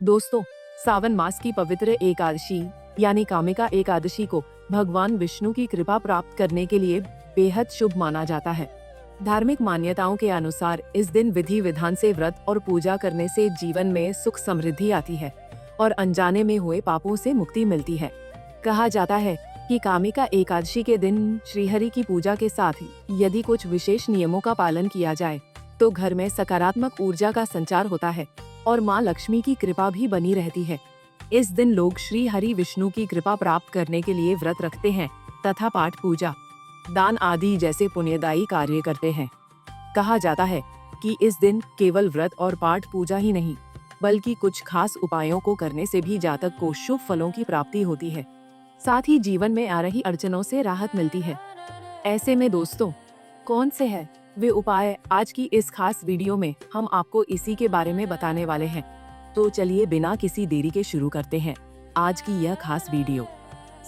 दोस्तों, सावन मास की पवित्र एकादशी यानी कामिका एकादशी को भगवान विष्णु की कृपा प्राप्त करने के लिए बेहद शुभ माना जाता है। धार्मिक मान्यताओं के अनुसार इस दिन विधि विधान से व्रत और पूजा करने से जीवन में सुख समृद्धि आती है और अनजाने में हुए पापों से मुक्ति मिलती है। कहा जाता है कि कामिका एकादशी के दिन श्रीहरि की पूजा के साथ यदि कुछ विशेष नियमों का पालन किया जाए तो घर में सकारात्मक ऊर्जा का संचार होता है और माँ लक्ष्मी की कृपा भी बनी रहती है। इस दिन लोग श्री हरि विष्णु की कृपा प्राप्त करने के लिए व्रत रखते हैं तथा पाठ पूजा, दान आदि जैसे पुण्यदायी कार्य करते हैं। कहा जाता है कि इस दिन केवल व्रत और पाठ पूजा ही नहीं, बल्कि कुछ खास उपायों को करने से भी जातक को शुभ फलों की प्राप्ति होती है। साथ ही जीवन में आ रही अड़चनों से राहत मिलती है। ऐसे में दोस्तों, कौन से है वे उपाय आज की इस खास वीडियो में हम आपको इसी के बारे में बताने वाले हैं। तो चलिए बिना किसी देरी के शुरू करते हैं आज की यह खास वीडियो।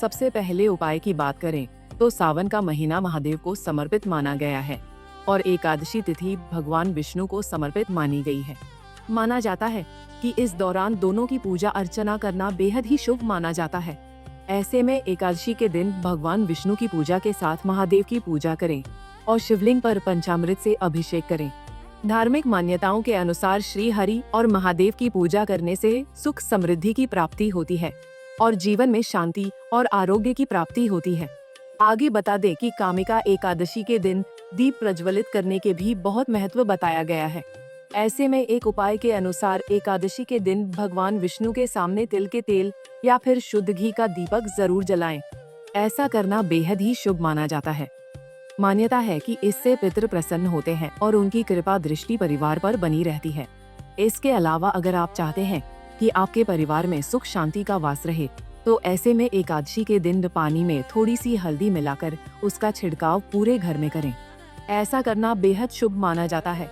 सबसे पहले उपाय की बात करें तो सावन का महीना महादेव को समर्पित माना गया है और एकादशी तिथि भगवान विष्णु को समर्पित मानी गई है। माना जाता है कि इस दौरान दोनों की पूजा अर्चना करना बेहद ही शुभ माना जाता है। ऐसे में एकादशी के दिन भगवान विष्णु की पूजा के साथ महादेव की पूजा करें और शिवलिंग पर पंचामृत से अभिषेक करें। धार्मिक मान्यताओं के अनुसार श्री हरि और महादेव की पूजा करने से सुख समृद्धि की प्राप्ति होती है और जीवन में शांति और आरोग्य की प्राप्ति होती है। आगे बता दें कि कामिका एकादशी के दिन दीप प्रज्वलित करने के भी बहुत महत्व बताया गया है। ऐसे में एक उपाय के अनुसार एकादशी के दिन भगवान विष्णु के सामने तिल के तेल या फिर शुद्ध घी का दीपक जरूर जलाएं। ऐसा करना बेहद ही शुभ माना जाता है। मान्यता है कि इससे पितृ प्रसन्न होते हैं और उनकी कृपा दृष्टि परिवार पर बनी रहती है। इसके अलावा अगर आप चाहते हैं कि आपके परिवार में सुख शांति का वास रहे तो ऐसे में एकादशी के दिन पानी में थोड़ी सी हल्दी मिलाकर उसका छिड़काव पूरे घर में करें। ऐसा करना बेहद शुभ माना जाता है।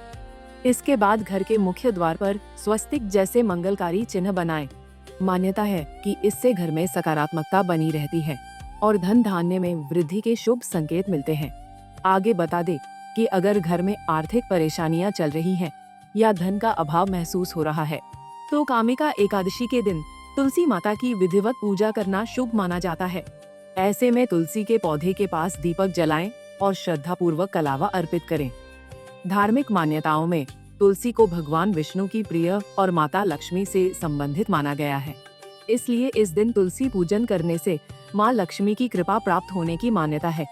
इसके बाद घर के मुख्य द्वार पर स्वस्तिक जैसे मंगलकारी चिन्ह बनाएं। मान्यता है कि इससे घर में सकारात्मकता बनी रहती है और धन धान्य में वृद्धि के शुभ संकेत मिलते हैं। आगे बता दें कि अगर घर में आर्थिक परेशानियां चल रही हैं या धन का अभाव महसूस हो रहा है तो कामिका एकादशी के दिन तुलसी माता की विधिवत पूजा करना शुभ माना जाता है। ऐसे में तुलसी के पौधे के पास दीपक जलाएं और श्रद्धा पूर्वक कलावा अर्पित करें। धार्मिक मान्यताओं में तुलसी को भगवान विष्णु की प्रिय और माता लक्ष्मी से संबंधित माना गया है। इसलिए इस दिन तुलसी पूजन करने से माँ लक्ष्मी की कृपा प्राप्त होने की मान्यता है।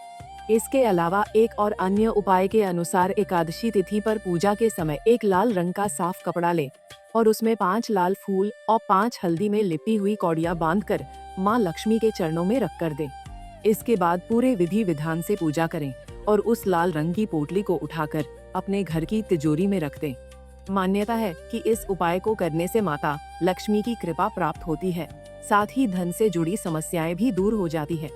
इसके अलावा एक और अन्य उपाय के अनुसार एकादशी तिथि पर पूजा के समय एक लाल रंग का साफ कपड़ा लें और उसमें 5 लाल फूल और 5 हल्दी में लिपी हुई कौड़ियाँ बांधकर माँ लक्ष्मी के चरणों में रख कर दें। इसके बाद पूरे विधि विधान से पूजा करें और उस लाल रंग की पोटली को उठाकर अपने घर की तिजोरी में रख दें। मान्यता है कि इस उपाय को करने से माता लक्ष्मी की कृपा प्राप्त होती है, साथ ही धन से जुड़ी समस्याएं भी दूर हो जाती है।